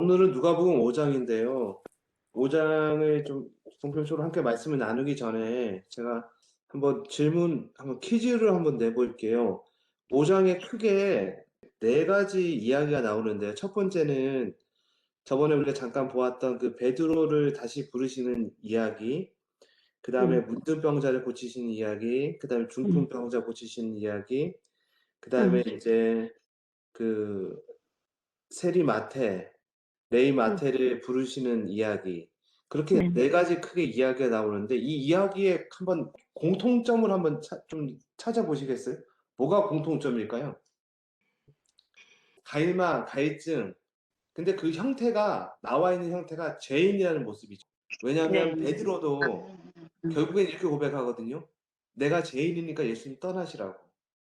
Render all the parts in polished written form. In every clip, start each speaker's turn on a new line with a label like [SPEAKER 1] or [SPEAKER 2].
[SPEAKER 1] 오늘은 누가복음 5장인데요. 5장을 좀 본격적으로 함께 말씀을 나누기 전에 제가 한번 퀴즈를 한번 내볼게요. 5장에 크게 네 가지 이야기가 나오는데요. 첫 번째는 저번에 우리가 잠깐 보았던 그 베드로를 다시 부르시는 이야기, 그 다음에
[SPEAKER 2] 네,
[SPEAKER 1] 문둥병자를 고치시는 이야기, 그 다음에
[SPEAKER 2] 네,
[SPEAKER 1] 중풍병자 고치시는 이야기, 그 다음에
[SPEAKER 2] 네,
[SPEAKER 1] 이제 그 세리마테, 레이
[SPEAKER 2] 네,
[SPEAKER 1] 마테를 부르시는 이야기. 그렇게
[SPEAKER 2] 네.
[SPEAKER 1] 네 가지 크게 이야기가 나오는데 이 이야기의 한번 공통점을 한번 좀 찾아보시겠어요? 뭐가 공통점일까요? 갈망, 갈증. 근데 그 형태가 나와 있는 형태가 죄인이라는 모습이죠. 왜냐하면
[SPEAKER 2] 네. 아,
[SPEAKER 1] 베드로도 결국엔 이렇게 고백하거든요. 내가 죄인이니까 예수님 떠나시라고.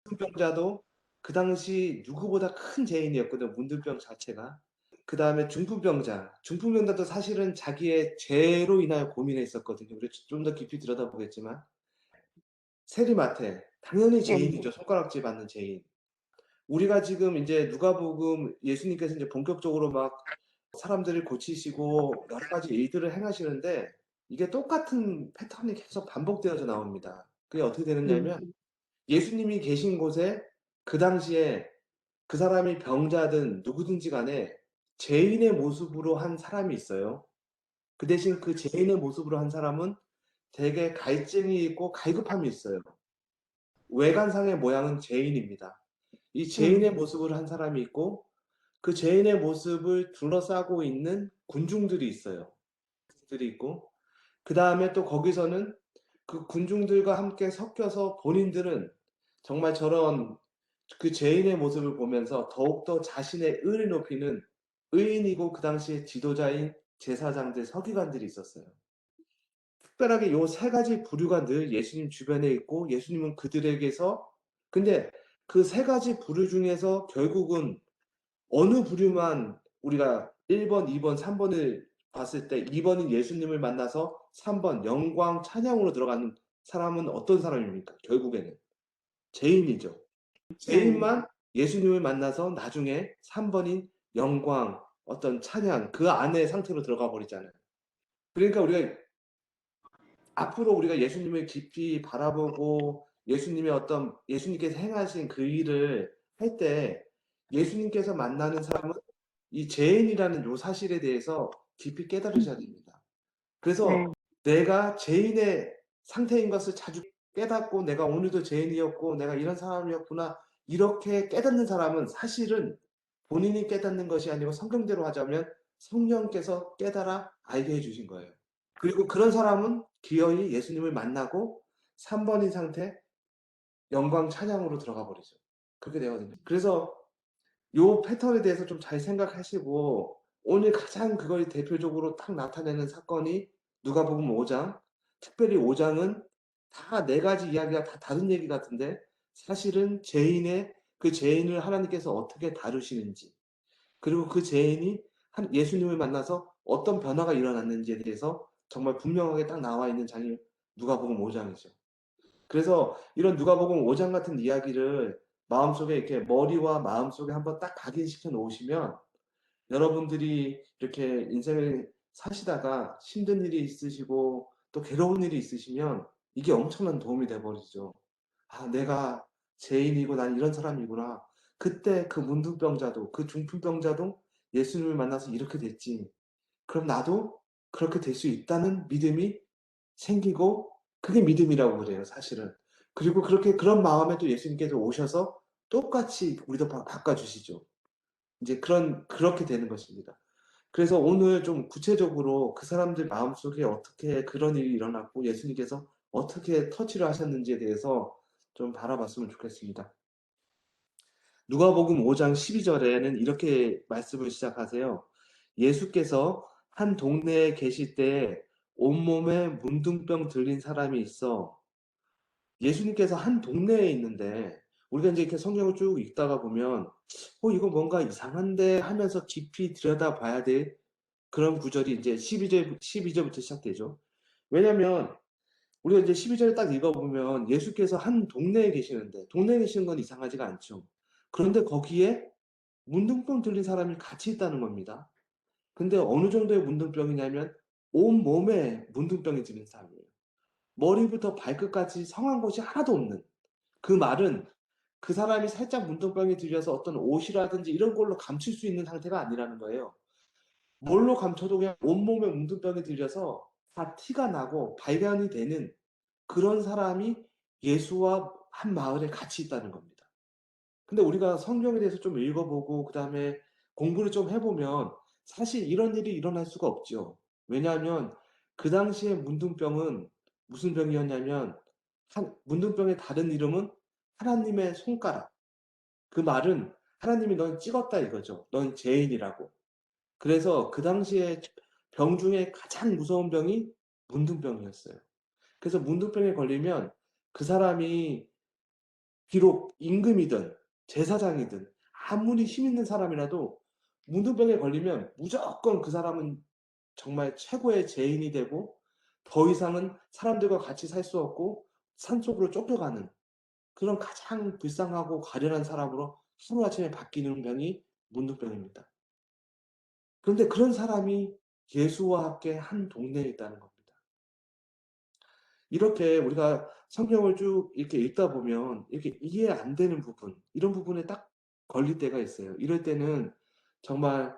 [SPEAKER 1] 문둥병자도 그 당시 누구보다 큰 죄인이었거든요. 문둥병 자체가. 그 다음에 중풍병자도 사실은 자기의 죄로 인하여 고민했었거든요. 그래서 좀 더 깊이 들여다보겠지만 세리마테 당연히
[SPEAKER 2] 네,
[SPEAKER 1] 죄인이죠. 손가락질 받는 죄인. 우리가 지금 이제 누가복음 예수님께서 이제 본격적으로 막 사람들을 고치시고 여러 가지 일들을 행하시는데 이게 똑같은 패턴이 계속 반복되어져 나옵니다. 그게 어떻게
[SPEAKER 2] 네,
[SPEAKER 1] 되느냐면 예수님이 계신 곳에 그 당시에 그 사람이 병자든 누구든지 간에 죄인의 모습으로 한 사람이 있어요. 그 대신 그 죄인의 모습으로 한 사람은 되게 갈증이 있고 갈급함이 있어요. 외관상의 모양은 죄인입니다. 이
[SPEAKER 2] 네,
[SPEAKER 1] 죄인의 모습을 한 사람이 있고 그 죄인의 모습을 둘러싸고 있는 군중들이 있어요. 들이 있고 그 다음에 또 거기서는 그 군중들과 함께 섞여서 본인들은 정말 저런 그 죄인의 모습을 보면서 더욱더 자신의 의를 높이는 의인이고 그 당시에 지도자인 제사장들, 서기관들이 있었어요. 특별하게 요 세 가지 부류가 늘 예수님 주변에 있고 예수님은 그들에게서 근데 그 세 가지 부류 중에서 결국은 어느 부류만 우리가 1번, 2번, 3번을 봤을 때 2번인 예수님을 만나서 3번 영광 찬양으로 들어가는 사람은 어떤 사람입니까? 결국에는 죄인이죠.
[SPEAKER 2] 네,
[SPEAKER 1] 죄인만 예수님을 만나서 나중에 3번인 영광, 어떤 찬양 그 안의 상태로 들어가 버리잖아요. 그러니까 우리가 앞으로 우리가 예수님을 깊이 바라보고 예수님의 어떤 예수님께서 행하신 그 일을 할 때 예수님께서 만나는 사람은 이 죄인이라는 요 사실에 대해서 깊이 깨달으셔야 됩니다.
[SPEAKER 2] 네,
[SPEAKER 1] 그래서 내가 죄인의 상태인 것을 자주 깨닫고 내가 오늘도 죄인이었고 내가 이런 사람이었구나 이렇게 깨닫는 사람은 사실은 본인이 깨닫는 것이 아니고 성경대로 하자면 성령께서 깨달아 알게 해주신 거예요. 그리고 그런 사람은 기어이 예수님을 만나고 3번인 상태 영광 찬양으로 들어가 버리죠. 그렇게 되거든요. 그래서 요 패턴에 대해서 좀 잘 생각하시고 오늘 가장 그걸 대표적으로 딱 나타내는 사건이 누가복음 5장. 특별히 5장은 다 네 가지 이야기가 다 다른 얘기 같은데 사실은 죄인의 그 죄인을 하나님께서 어떻게 다루시는지 그리고 그 죄인이 예수님을 만나서 어떤 변화가 일어났는지에 대해서 정말 분명하게 딱 나와 있는 장이 누가복음 5장이죠. 그래서 이런 누가복음 5장 같은 이야기를 마음속에 이렇게 머리와 마음속에 한번 딱 각인시켜 놓으시면 여러분들이 이렇게 인생을 사시다가 힘든 일이 있으시고 또 괴로운 일이 있으시면 이게 엄청난 도움이 돼 버리죠. '아 내가 죄인이고 난 이런 사람이구나. 그때 그 문둥병자도 그 중풍병자도 예수님을 만나서 이렇게 됐지. 그럼 나도 그렇게 될 수 있다.'는 믿음이 생기고 그게 믿음이라고 그래요 사실은. 그리고 그렇게 그런 마음에 또 예수님께서 오셔서 똑같이 우리도 바꿔 주시죠. 이제 그렇게 되는 것입니다. 그래서 오늘 좀 구체적으로 그 사람들 마음속에 어떻게 그런 일이 일어났고 예수님께서 어떻게 터치를 하셨는지에 대해서 좀 바라봤으면 좋겠습니다. 누가복음 5장 12절에는 이렇게 말씀을 시작하세요. 예수께서 한 동네에 계실 때 온몸에 문둥병 들린 사람이 있어 예수님께서 한 동네에 있는데 우리가 이제 이렇게 성경을 쭉 읽다가 보면 이거 뭔가 이상한데 하면서 깊이 들여다봐야 될 그런 구절이 이제 12절부터 시작되죠. 왜냐면 우리가 이제 12절 딱 읽어보면 예수께서 한 동네에 계시는데 동네에 계시는 건 이상하지가 않죠. 그런데 거기에 문둥병 들린 사람이 같이 있다는 겁니다. 근데 어느 정도의 문둥병이냐면 온몸에 문둥병이 들린 사람이에요. 머리부터 발끝까지 성한 곳이 하나도 없는. 그 말은 그 사람이 살짝 문둥병이 들려서 어떤 옷이라든지 이런 걸로 감출 수 있는 상태가 아니라는 거예요. 뭘로 감춰도 그냥 온몸에 문둥병이 들려서 다 티가 나고 발견이 되는 그런 사람이 예수와 한 마을에 같이 있다는 겁니다. 근데 우리가 성경에 대해서 좀 읽어보고 그다음에 공부를 좀 해보면 사실 이런 일이 일어날 수가 없죠. 왜냐하면 그 당시에 문둥병은 무슨 병이었냐면 문둥병의 다른 이름은 하나님의 손가락. 그 말은 하나님이 넌 찍었다 이거죠. 넌 죄인이라고. 그래서 그 당시에 병 중에 가장 무서운 병이 문둥병이었어요. 그래서 문둥병에 걸리면 그 사람이 비록 임금이든 제사장이든 아무리 힘 있는 사람이라도 문둥병에 걸리면 무조건 그 사람은 정말 최고의 죄인이 되고 더 이상은 사람들과 같이 살 수 없고 산속으로 쫓겨가는 그런 가장 불쌍하고 가련한 사람으로 하루아침에 바뀌는 병이 문둥병입니다. 그런데 그런 사람이 예수와 함께 한 동네에 있다는 겁니다. 이렇게 우리가 성경을 쭉 이렇게 읽다 보면 이렇게 이해 안 되는 부분, 이런 부분에 딱 걸릴 때가 있어요. 이럴 때는 정말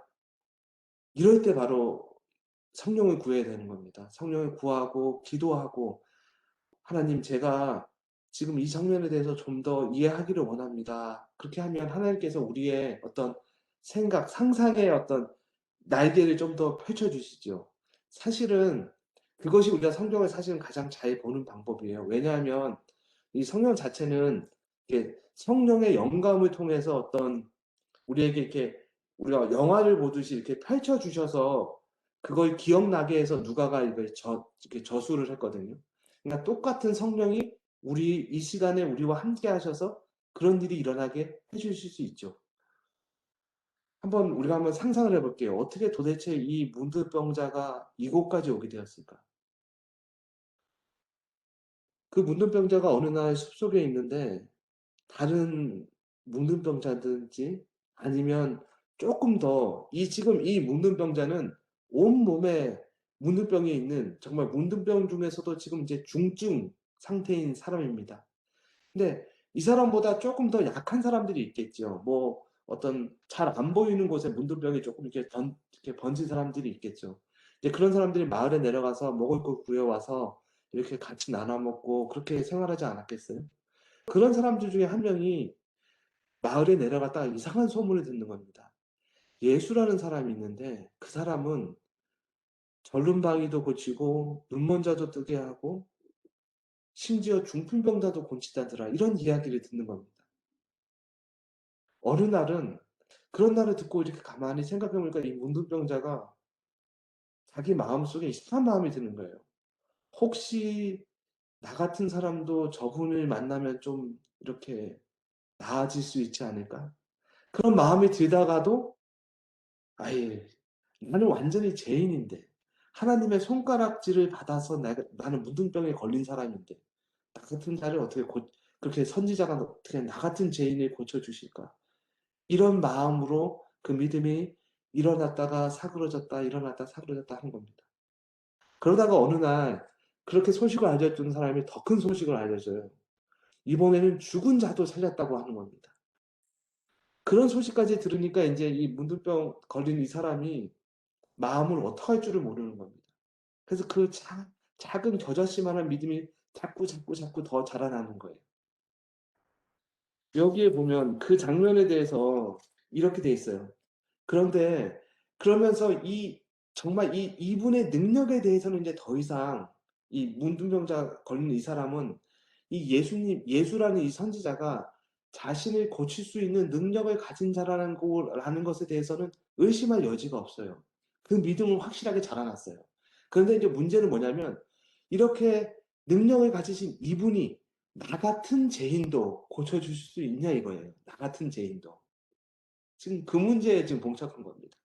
[SPEAKER 1] 이럴 때 바로 성령을 구해야 되는 겁니다. 성령을 구하고 기도하고 하나님 제가 지금 이 장면에 대해서 좀 더 이해하기를 원합니다. 그렇게 하면 하나님께서 우리의 어떤 생각, 상상의 어떤 날개를 좀 더 펼쳐주시죠. 사실은 그것이 우리가 성경을 사실은 가장 잘 보는 방법이에요. 왜냐하면 이 성경 자체는 이게 성령의 영감을 통해서 어떤 우리에게 이렇게 우리가 영화를 보듯이 이렇게 펼쳐주셔서 그걸 기억나게 해서 누가가 이걸 이렇게 저술을 했거든요. 그러니까 똑같은 성령이 우리 이 시간에 우리와 함께 하셔서 그런 일이 일어나게 해주실 수 있죠. 우리가 한번 상상을 해볼게요. 어떻게 도대체 이 문둥병자가 이곳까지 오게 되었을까? 그 문둥병자가 어느 날 숲속에 있는데 다른 문둥병자든지 아니면 조금 더 지금 이 문둥병자는 온몸에 문둥병이 있는 정말 문둥병 중에서도 지금 이제 중증 상태인 사람입니다. 근데 이 사람보다 조금 더 약한 사람들이 있겠죠. 뭐 어떤 잘 안 보이는 곳에 문둥병이 조금 이렇게 번진 사람들이 있겠죠. 이제 그런 사람들이 마을에 내려가서 먹을 걸 구해와서 이렇게 같이 나눠 먹고 그렇게 생활하지 않았겠어요? 그런 사람들 중에 한 명이 마을에 내려갔다가 이상한 소문을 듣는 겁니다. 예수라는 사람이 있는데 그 사람은 절름방이도 고치고 눈먼자도 뜨게 하고 심지어 중풍병자도 고치다더라. 이런 이야기를 듣는 겁니다. 어느 날은 그런 날을 듣고 이렇게 가만히 생각해 보니까 이 문둥병자가 자기 마음속에 이상한 마음이 드는 거예요. 혹시 나 같은 사람도 저분을 만나면 좀 이렇게 나아질 수 있지 않을까? 그런 마음이 들다가도 아예 나는 완전히 죄인인데 하나님의 손가락질을 받아서 나는 문둥병에 걸린 사람인데 나 같은 자를 어떻게 그렇게 선지자가 어떻게 나 같은 죄인을 고쳐주실까? 이런 마음으로 그 믿음이 일어났다가 사그러졌다 일어났다 사그러졌다 하는 겁니다. 그러다가 어느 날 그렇게 소식을 알려준 사람이 더 큰 소식을 알려줘요. 이번에는 죽은 자도 살렸다고 하는 겁니다. 그런 소식까지 들으니까 이제 이 문둥병 걸린 이 사람이 마음을 어떡할 줄을 모르는 겁니다. 그래서 그 작은 겨자씨만한 믿음이 자꾸 더 자라나는 거예요. 여기에 보면 그 장면에 대해서 이렇게 돼 있어요. 그런데 그러면서 정말 이분의 능력에 대해서는 이제 더 이상 이 문둥병자 걸린 이 사람은 이 예수라는 이 선지자가 자신을 고칠 수 있는 능력을 가진 자라는 것에 대해서는 의심할 여지가 없어요. 그 믿음은 확실하게 자라났어요. 그런데 이제 문제는 뭐냐면 이렇게 능력을 가지신 이분이 나 같은 죄인도 고쳐주실 수 있냐 이거예요. 나 같은 죄인도. 지금 그 문제에 지금 봉착한 겁니다.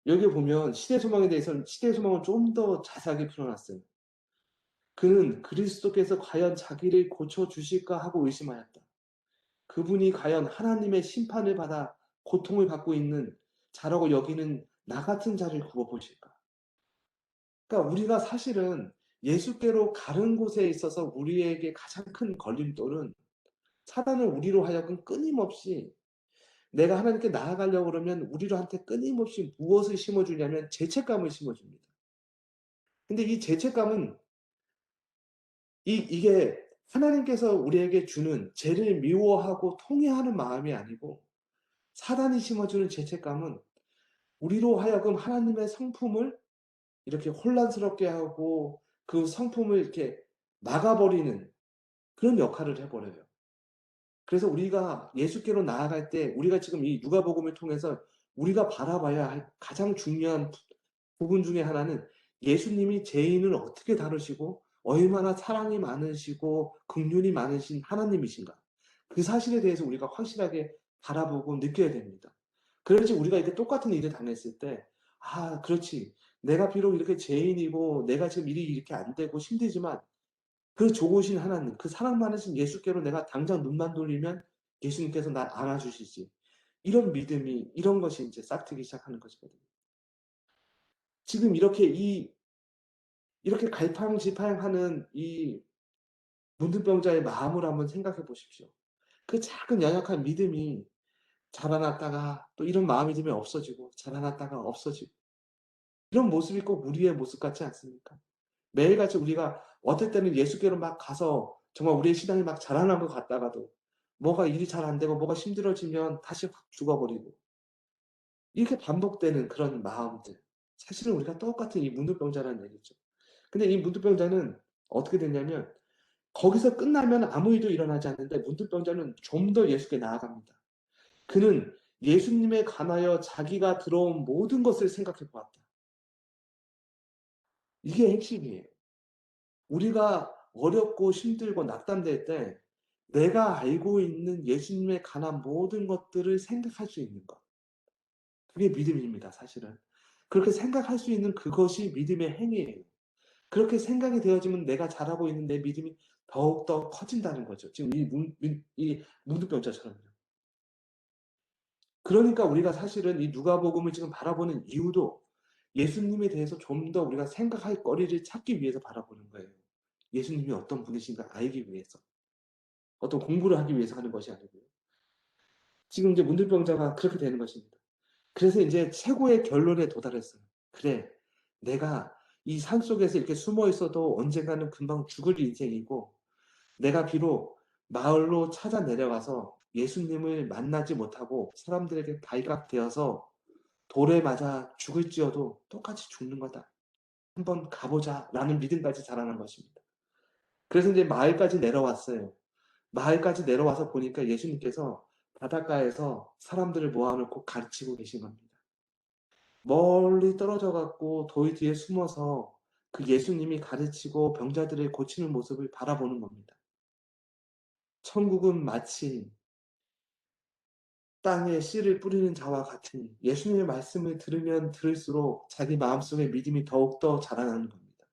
[SPEAKER 1] 여기 보면 시대소망에 대해서는 시대소망을 좀 더 자세하게 풀어놨어요. 그는 그리스도께서 과연 자기를 고쳐주실까 하고 의심하였다. 그분이 과연 하나님의 심판을 받아 고통을 받고 있는 자라고 여기는 나 같은 자를 구워 보실까? 그러니까 우리가 사실은 예수께로 가는 곳에 있어서 우리에게 가장 큰 걸림돌은 사단은 우리로 하여금 끊임없이 내가 하나님께 나아가려고 그러면 우리로 한테 끊임없이 무엇을 심어주냐면 죄책감을 심어줍니다. 근데 이 죄책감은 이게 하나님께서 우리에게 주는 죄를 미워하고 통회하는 마음이 아니고 사단이 심어주는 죄책감은 우리로 하여금 하나님의 성품을 이렇게 혼란스럽게 하고 그 성품을 이렇게 막아버리는 그런 역할을 해버려요. 그래서 우리가 예수께로 나아갈 때 우리가 지금 이 누가복음을 통해서 우리가 바라봐야 할 가장 중요한 부분 중에 하나는 예수님이 죄인을 어떻게 다루시고 얼마나 사랑이 많으시고 긍휼이 많으신 하나님이신가. 그 사실에 대해서 우리가 확실하게 바라보고 느껴야 됩니다. 그래야지 우리가 이렇게 똑같은 일을 당했을 때 '아 그렇지. 내가 비록 이렇게 죄인이고 내가 지금 일이 이렇게 안 되고 힘들지만 그 좋으신 하나님, 그 사랑 많으신 예수께로 내가 당장 눈만 돌리면 예수님께서 날 안아주시지.' 이런 믿음이 이런 것이 인제 싹트기 시작하는 것이거든요. 지금 이렇게 갈팡질팡하는 이 문둥병자의 마음을 한번 생각해 보십시오. 그 작은 연약한 믿음이 자라났다가 또 이런 마음이 들면 없어지고 자라났다가 없어지고 이런 모습이 꼭 우리의 모습 같지 않습니까? 매일같이 우리가 어떨 때는 예수께로 막 가서 정말 우리의 신앙이 막 자라난 것 같다가도 뭐가 일이 잘 안 되고 뭐가 힘들어지면 다시 확 죽어버리고 이렇게 반복되는 그런 마음들. 사실은 우리가 똑같은 이 문둥병자라는 얘기죠. 근데 이 문둥병자는 어떻게 됐냐면 거기서 끝나면 아무 일도 일어나지 않는데 문둥병자는 좀 더 예수께 나아갑니다. 그는 예수님에 관하여 자기가 들어온 모든 것을 생각해 보았다. 이게 핵심이에요. 우리가 어렵고 힘들고 낙담될 때 내가 알고 있는 예수님에 관한 모든 것들을 생각할 수 있는 것. 그게 믿음입니다, 사실은. 그렇게 생각할 수 있는 그것이 믿음의 행위예요. 그렇게 생각이 되어지면 내가 잘하고 있는 내 믿음이 더욱더 커진다는 거죠. 지금 이 문둥병자처럼요. 그러니까 우리가 사실은 이 누가복음을 지금 바라보는 이유도 예수님에 대해서 좀 더 우리가 생각할 거리를 찾기 위해서 바라보는 거예요. 예수님이 어떤 분이신가 알기 위해서. 어떤 공부를 하기 위해서 하는 것이 아니고요. 지금 이제 문둥병자가 그렇게 되는 것입니다. 그래서 인제 최고의 결론에 도달했어요. '그래. 내가 이 산속에서 이렇게 숨어 있어도 언젠가는 금방 죽을 인생이고 내가 비록 마을로 찾아 내려가서 예수님을 만나지 못하고 사람들에게 발각되어서 돌에 맞아 죽을지어도 똑같이 죽는 거다. 한번 가 보자.'라는 믿음까지 자라난 것입니다. 그래서 인제 마을까지 내려왔어요. 마을까지 내려와서 보니까 예수님께서 바닷가에서 사람들을 모아 놓고 가르치고 계신 겁니다. 멀리 떨어져 갖고 돌 뒤에 숨어서 그 예수님이 가르치고 병자들을 고치는 모습을 바라보는 겁니다. 천국은 마치 땅에 씨를 뿌리는 자와 같으니 예수님의 말씀을 들으면 들을수록 자기 마음속에 믿음이 더욱더 자라나는 겁니다.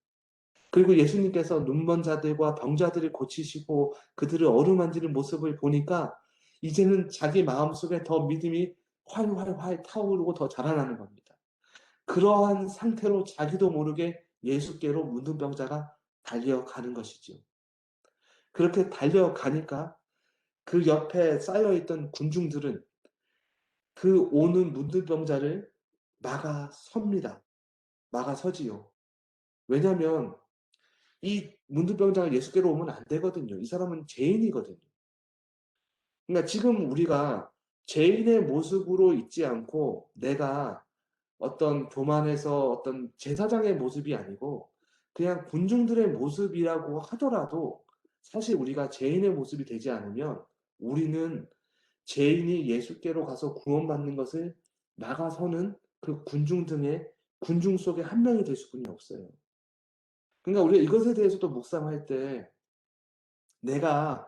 [SPEAKER 1] 그리고 예수님께서 눈먼 자들과 병자들을 고치시고 그들을 어루만지는 모습을 보니까 이제는 자기 마음속에 더 믿음이 활활활 타오르고 더 자라나는 겁니다. 그러한 상태로 자기도 모르게 예수께로 문둥병자가 달려가는 것이지요. 그렇게 달려가니까 그 옆에 쌓여 있던 군중들은 그 오는 문둥병자를 막아섭니다. 막아서지요. 왜냐하면 이 문둥병자가 예수께로 오면 안 되거든요. 이 사람은 죄인이거든요. 그러니까 지금 우리가 죄인의 모습으로 있지 않고 내가 어떤 교만해서 어떤 제사장의 모습이 아니고 그냥 군중들의 모습이라고 하더라도 사실 우리가 죄인의 모습이 되지 않으면 우리는 죄인이 예수께로 가서 구원받는 것을 막아서는 그 군중 속의 한 명이 될 수뿐이 없어요. 그러니까 우리가 이것에 대해서도 묵상할 때 내가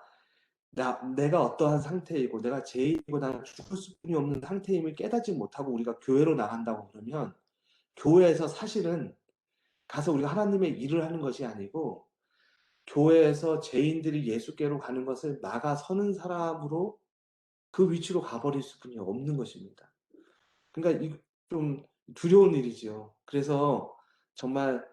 [SPEAKER 1] 내가 어떠한 상태이고 내가 죄인이고 나는 죽을 수뿐이 없는 상태임을 깨닫지 못하고 우리가 교회로 나간다고 그러면 교회에서 사실은 가서 우리가 하나님의 일을 하는 것이 아니고 교회에서 죄인들이 예수께로 가는 것을 막아서는 사람으로 그 위치로 가버릴 수뿐이 없는 것입니다. 그러니까 좀 두려운 일이지요. 그래서 정말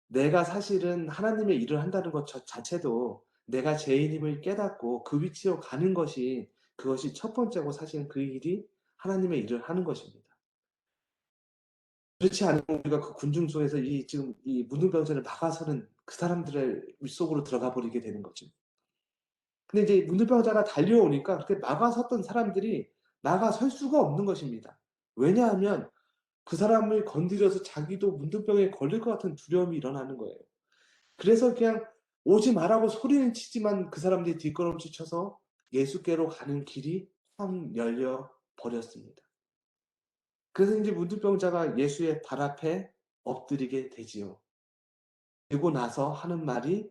[SPEAKER 1] 내가 사실은 하나님의 일을 한다는 것 자체도 내가 죄인임을 깨닫고 그 위치로 가는 것이, 그것이 첫 번째고, 사실은 그 일이 하나님의 일을 하는 것입니다. 그렇지 않으면 우리가 그 군중 속에서 지금 이 문둥병자를 막아서는 그 사람들의 윗속으로 들어가 버리게 되는 거죠. 근데 이제 문둥병자가 달려오니까 그렇게 막아섰던 사람들이 나가설 수가 없는 것입니다. 왜냐하면 그 사람을 건드려서 자기도 문둥병에 걸릴 것 같은 두려움이 일어나는 거예요. 그래서 그냥 오지 말라고 소리는 치지만 그 사람들이 뒷걸음질 쳐서 예수께로 가는 길이 확 열려 버렸습니다. 그래서 이제 문둥병자가 예수의 발 앞에 엎드리게 되지요. 그리고 나서 하는 말이,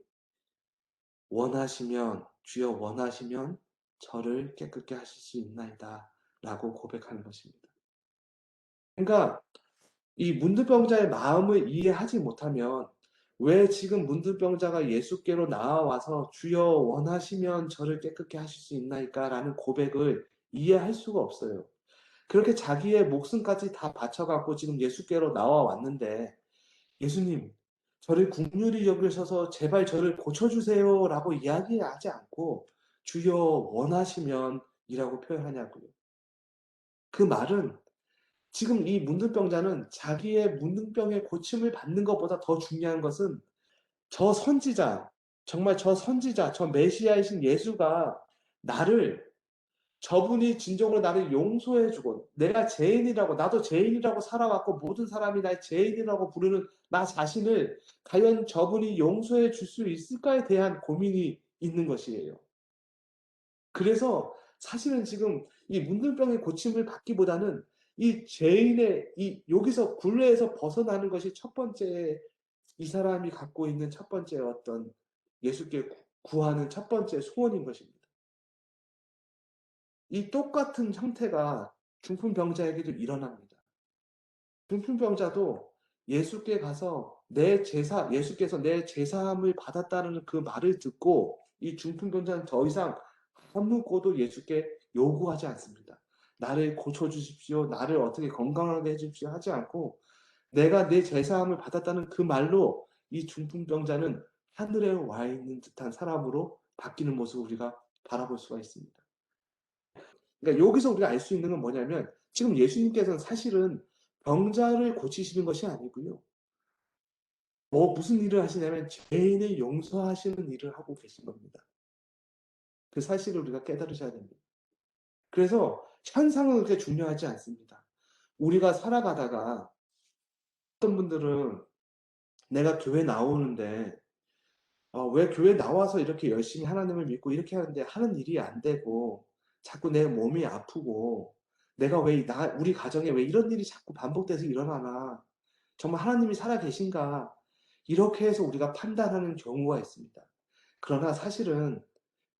[SPEAKER 1] 원하시면, 주여 원하시면 저를 깨끗게 하실 수 있나이다 라고 고백하는 것입니다. 그러니까 이 문둥병자의 마음을 이해하지 못하면, 왜 지금 문둥병자가 예수께로 나와와서 주여 원하시면 저를 깨끗게 하실 수 있나이까 라는 고백을 이해할 수가 없어요. 그렇게 자기의 목숨까지 다 바쳐갖고 지금 예수께로 나와왔는데, 예수님, 저를 긍휼히 여기셔서 제발 저를 고쳐주세요 라고 이야기하지 않고 주여 원하시면 이라고 표현하냐고요. 그 말은, 지금 이 문둥병자는 자기의 문둥병의 고침을 받는 것보다 더 중요한 것은 저 선지자, 정말 저 선지자, 저 메시아이신 예수가 나를, 저분이 진정으로 나를 용서해 주고, 내가 죄인이라고, 나도 죄인이라고 살아왔고 모든 사람이 날 죄인이라고 부르는 나 자신을 과연 저분이 용서해 줄 수 있을까에 대한 고민이 있는 것이에요. 그래서 사실은 지금 이 문둥병의 고침을 받기보다는 이 죄인의 여기서 굴레에서 벗어나는 것이 첫 번째, 이 사람이 갖고 있는 첫 번째 어떤 예수께 구하는 첫 번째 소원인 것입니다. 이 똑같은 형태가 중풍병자에게도 일어납니다. 중풍병자도 예수께 가서 예수께서 내 제사함을 받았다는 그 말을 듣고 이 중풍병자는 더 이상 아무것도 예수께 요구하지 않습니다. 나를 고쳐주십시오, 나를 어떻게 건강하게 해주십시오 하지 않고, 내가 내 제사함을 받았다는 그 말로 이 중풍병자는 하늘에 와 있는 듯한 사람으로 바뀌는 모습을 우리가 바라볼 수가 있습니다. 그러니까 여기서 우리가 알 수 있는 건 뭐냐면, 지금 예수님께서는 사실은 병자를 고치시는 것이 아니고요. 무슨 일을 하시냐면 죄인을 용서하시는 일을 하고 계신 겁니다. 그 사실을 우리가 깨달으셔야 됩니다. 그래서 현상은 그렇게 중요하지 않습니다. 우리가 살아가다가 어떤 분들은 내가 교회 나오는데 왜 교회 나와서 이렇게 열심히 하나님을 믿고 이렇게 하는데 하는 일이 안 되고 자꾸 내 몸이 아프고, 내가 우리 가정에 왜 이런 일이 자꾸 반복돼서 일어나나, 정말 하나님이 살아 계신가, 이렇게 해서 우리가 판단하는 경우가 있습니다. 그러나 사실은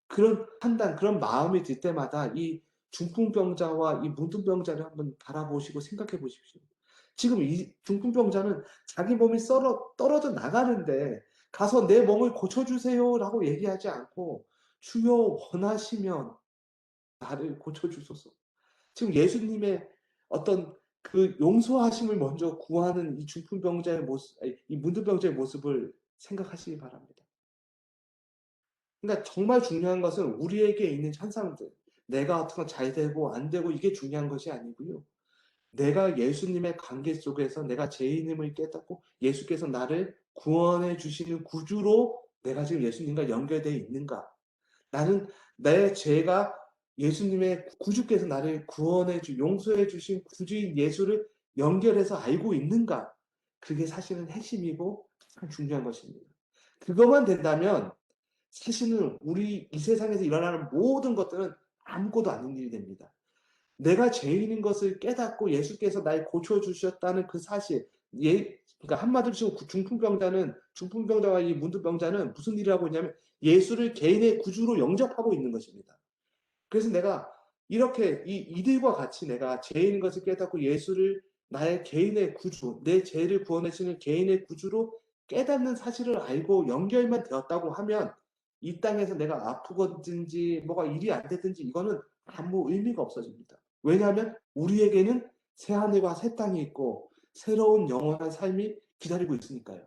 [SPEAKER 1] 그런 판단, 그런 마음이 들 때마다 이 중풍병자와 이 문둥병자를 한번 바라보시고 생각해 보십시오. 지금 이 중풍병자는 자기 몸이 떨어져 나가는데 가서 내 몸을 고쳐주세요라고 얘기하지 않고 주여 원하시면 나를 고쳐주소서. 지금 예수님의 어떤 그 용서하심을 먼저 구하는 이 중풍병자의 모습, 이 문둥병자의 모습을 생각하시기 바랍니다. 그러니까 정말 중요한 것은 우리에게 있는 현상들, 내가 어떻게 잘 되고 안 되고 이게 중요한 것이 아니고요. 내가 예수님의 관계 속에서 내가 죄인임을 깨닫고 예수께서 나를 구원해 주시는 구주로 내가 지금 예수님과 연결되어 있는가? 나는 내 죄가 예수님의 구주께서 나를 용서해 주신 구주인 예수를 연결해서 알고 있는가? 그게 사실은 핵심이고 가장 중요한 것입니다. 그것만 된다면 사실은 우리 이 세상에서 일어나는 모든 것들은 아무것도 아닌 일이 됩니다. 내가 죄인인 것을 깨닫고 예수께서 날 고쳐주셨다는 그 사실, 그러니까 한마디로 지금 중풍병자와 이 문둥병자는 무슨 일을 하고 있냐면 예수를 개인의 구주로 영접하고 있는 것입니다. 그래서 내가 이렇게 이들과 같이 내가 죄인인 것을 깨닫고 예수를 나의 개인의 구주, 내 죄를 구원해주는 개인의 구주로 깨닫는 사실을 알고 연결만 되었다고 하면 이 땅에서 내가 아프든지 뭐가 일이 안 되든지 이거는 아무 의미가 없어집니다. 왜냐하면 우리에게는 새하늘과 새 땅이 있고 새로운 영원한 삶이 기다리고 있으니까요.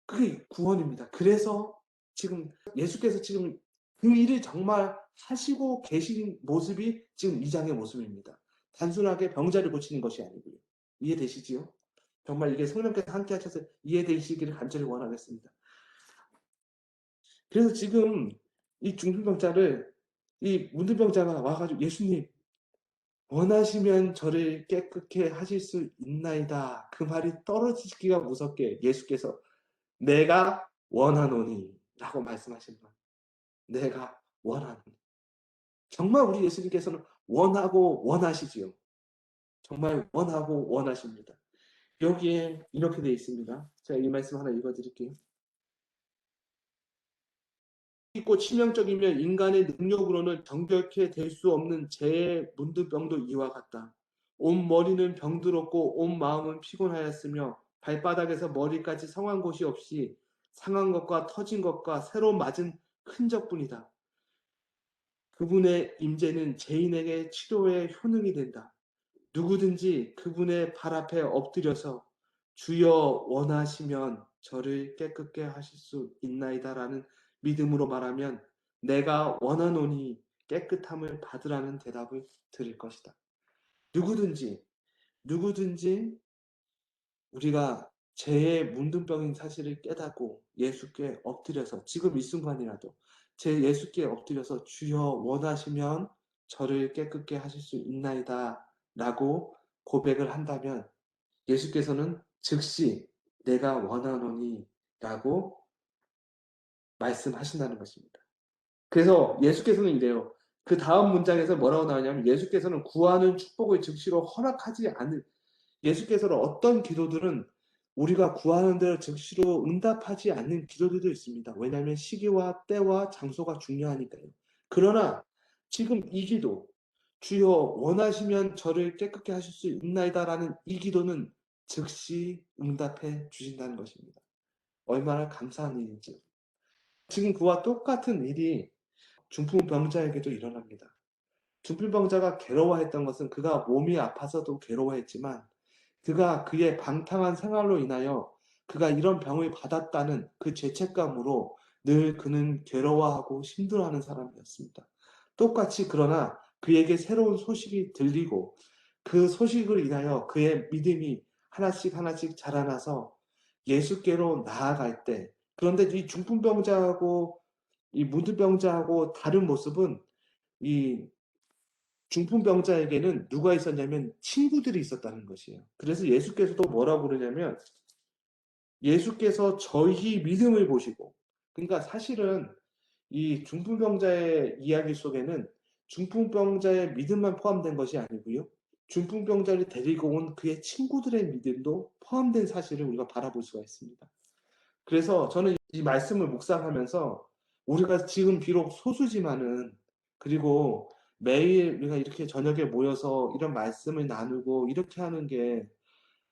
[SPEAKER 1] 그게 구원입니다. 그래서 지금 예수께서 지금 그 일을 정말 하시고 계신 모습이 지금 이 장의 모습입니다. 단순하게 병자를 고치는 것이 아니고요. 이해되시지요? 정말 이게 성령께서 함께 하셔서 이해되시기를 간절히 원하겠습니다. 그래서 지금 이 중풍병자를 이 문둥병자가 와가지고 예수님 원하시면 저를 깨끗게 하실 수 있나이다. 그 말이 떨어지기가 무섭게 예수께서 내가 원하노니 라고 말씀하신 거예요. 내가 원하노니. 정말 우리 예수님께서는 원하고 원하시지요. 정말 원하고 원하십니다. 여기에 이렇게 되어 있습니다. 제가 이 말씀 하나 읽어드릴게요. 있고 치명적이며 인간의 능력으로는 정결케 될 수 없는 죄의 문둥병도 이와 같다. 온 머리는 병들었고 온 마음은 피곤하였으며 발바닥에서 머리까지 성한 곳이 없이 상한 것과 터진 것과 새로 맞은 흔적뿐이다. 그분의 임재는 죄인에게 치료의 효능이 된다. 누구든지 그분의 발 앞에 엎드려서 주여 원하시면 저를 깨끗게 하실 수 있나이다라는 믿음으로 말하면 내가 원하노니 깨끗함을 받으라는 대답을 드릴 것이다. 누구든지 우리가 죄의 문둥병인 사실을 깨닫고 예수께 엎드려서 지금 이 순간이라도 제 예수께 엎드려서 주여 원하시면 저를 깨끗게 하실 수 있나이다 라고 고백을 한다면 예수께서는 즉시 내가 원하노니 라고 말씀하신다는 것입니다. 그래서 예수께서는 이래요. 그 다음 문장에서 뭐라고 나오냐면 예수께서는 구하는 축복을 즉시로 허락하지 않을 예수께서는 어떤 기도들은 우리가 구하는 대로 즉시로 응답하지 않는 기도들도 있습니다. 왜냐하면 시기와 때와 장소가 중요하니까요. 그러나 지금 이 기도 주여 원하시면 저를 깨끗게 하실 수 있나이다라는 이 기도는 즉시 응답해 주신다는 것입니다. 얼마나 감사한 일인지. 지금 그와 똑같은 일이 중풍병자에게도 일어납니다. 중풍병자가 괴로워했던 것은 그가 몸이 아파서도 괴로워했지만 그가 그의 방탕한 생활로 인하여 그가 이런 병을 받았다는 그 죄책감으로 늘 그는 괴로워하고 힘들어하는 사람이었습니다. 똑같이 그러나 그에게 새로운 소식이 들리고 그 소식을 인하여 그의 믿음이 하나씩 하나씩 자라나서 예수께로 나아갈 때 그런데 이 중풍병자하고 이 문둥병자하고 다른 모습은 이 중풍병자에게는 누가 있었냐면 친구들이 있었다는 것이에요. 그래서 예수께서도 뭐라고 그러냐면 예수께서 저희 믿음을 보시고 그러니까 사실은 이 중풍병자의 이야기 속에는 중풍병자의 믿음만 포함된 것이 아니고요. 중풍병자를 데리고 온 그의 친구들의 믿음도 포함된 사실을 우리가 바라볼 수가 있습니다. 그래서 저는 이 말씀을 묵상하면서 우리가 지금 비록 소수지만은 그리고 매일 우리가 이렇게 저녁에 모여서 이런 말씀을 나누고 이렇게 하는 게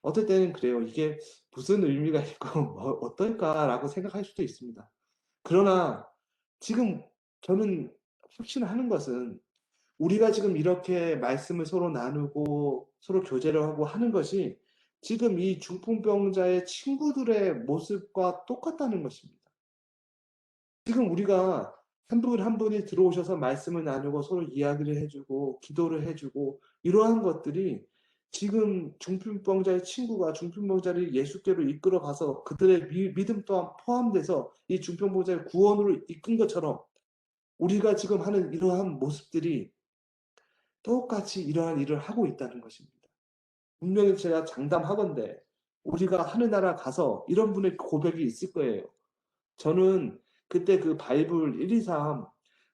[SPEAKER 1] 어떨 때는 그래요. 이게 무슨 의미가 있고 뭐 어떨까라고 생각할 수도 있습니다. 그러나 지금 저는 확신하는 것은 우리가 지금 이렇게 말씀을 서로 나누고 서로 교제를 하고 하는 것이 지금 이 중풍병자의 친구들의 모습과 똑같다는 것입니다. 지금 우리가 한 분 한 분이 들어오셔서 말씀을 나누고 서로 이야기를 해주고 기도를 해주고 이러한 것들이 지금 중풍병자의 친구가 중풍병자를 예수께로 이끌어 가서 그들의 믿음 또한 포함돼서 이 중풍병자의 구원으로 이끈 것처럼 우리가 지금 하는 이러한 모습들이 똑같이 이러한 일을 하고 있다는 것입니다. 분명히 제가 장담하건대 우리가 하늘나라 가서 이런 분의 고백이 있을 거예요. 저는 그때 그 바이블 123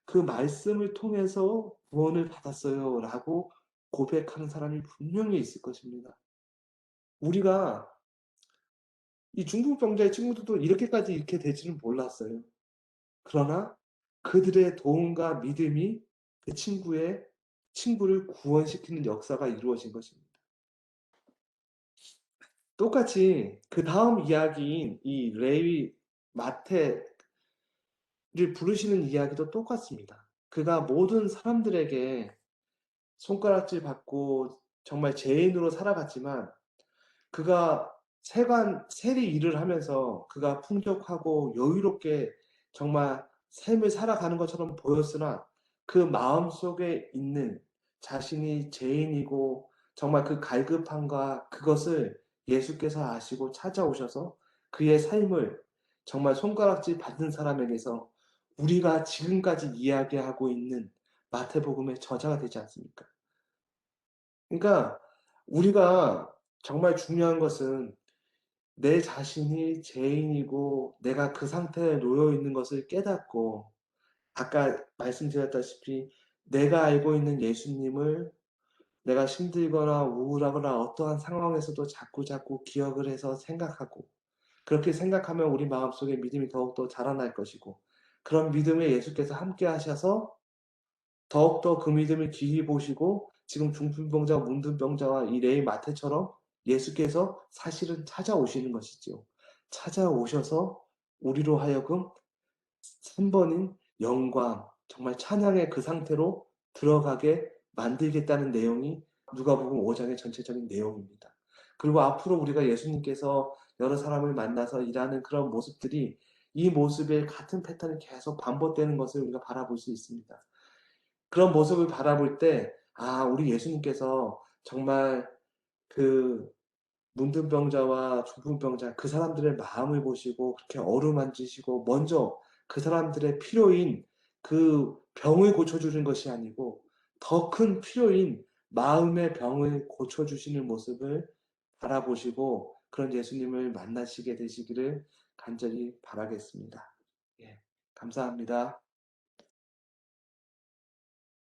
[SPEAKER 1] 그 말씀을 통해서 구원을 받았어요 라고 고백하는 사람이 분명히 있을 것입니다. 우리가 이 중풍병자의 친구들도 이렇게까지 이렇게 될지는 몰랐어요. 그러나 그들의 도움과 믿음이 그 친구를 구원시키는 역사가 이루어진 것입니다. 똑같이 그 다음 이야기인 이 레위 마태를 부르시는 이야기도 똑같습니다. 그가 모든 사람들에게 손가락질 받고 정말 죄인으로 살아갔지만 그가 세리 일을 하면서 그가 풍족하고 여유롭게 정말 삶을 살아가는 것처럼 보였으나 그 마음속에 있는 자신이 죄인이고 정말 그 갈급함과 그것을 예수께서 아시고 찾아오셔서 그의 삶을 정말 손가락질 받는 사람에게서 우리가 지금까지 이야기하고 있는 마태복음의 저자가 되지 않습니까? 그러니까 우리가 정말 중요한 것은 내 자신이 죄인이고 내가 그 상태에 놓여 있는 것을 깨닫고 아까 말씀드렸다시피 내가 알고 있는 예수님을 내가 힘들거나 우울하거나 어떠한 상황에서도 자꾸자꾸 기억을 해서 생각하고 그렇게 생각하면 우리 마음속에 믿음이 더욱더 자라날 것이고 그런 믿음에 예수께서 함께 하셔서 더욱더 그 믿음을 귀히 보시고 지금 중풍병자와 문둥병자와 이 레위 마태처럼 예수께서 사실은 찾아오시는 것이지요. 찾아오셔서 우리로 하여금 3번인 영광, 정말 찬양의 그 상태로 들어가게 만들겠다는 내용이 누가복음 5장의 전체적인 내용입니다. 그리고 앞으로 우리가 예수님께서 여러 사람을 만나서 일하는 그런 모습들이 이 모습의 같은 패턴이 계속 반복되는 것을 우리가 바라볼 수 있습니다. 그런 모습을 바라볼 때, 아, 우리 예수님께서 정말 그 문둥병자와 중풍병자 그 사람들의 마음을 보시고 그렇게 어루만지시고 먼저 그 사람들의 필요인 그 병을 고쳐주는 것이 아니고 더 큰 필요인 마음의 병을 고쳐주시는 모습을 바라보시고 그런 예수님을 만나시게 되시기를 간절히 바라겠습니다. 예, 감사합니다.